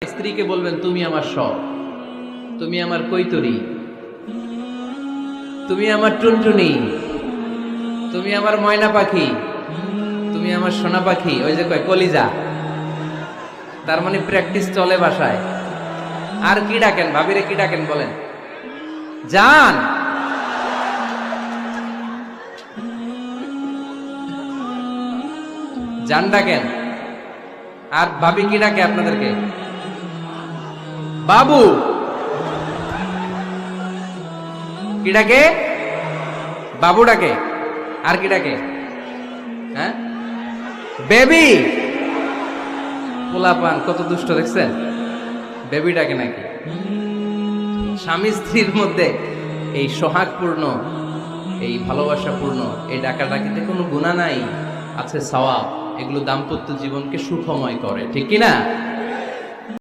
স্ত্রীকে বলবেন তুমি আমার সব, তুমি আমার কৈতরি, তুমি আমার টুনটুনি, তুমি আমার ময়না পাখি, তুমি আমার সোনা পাখি। ওই যে কয় কলিজা, তার মানে প্র্যাকটিস চলে বাসায়। আর কি ডাকেন ভাবিরে, কি ডাকেন বলেন? জান। জান ডাকেন। আর ভাবি কি ডাকে আপনাদেরকে? বাবু। কি ডাকে? বাবু ডাকে। আর কি ডাকে? হ্যাঁ, বেবি। পোলাপান কত দুষ্ট দেখছেন, বেবি ডাকে নাকি? স্বামী স্ত্রীর মধ্যে এই সোহাগপূর্ণ, এই ভালোবাসাপূর্ণ এই ডাকাডাকিতে কোনো গুনাহ নাই, আছে সওয়াব। এগুলো দাম্পত্য জীবনকে সুখময় করে, ঠিক কিনা?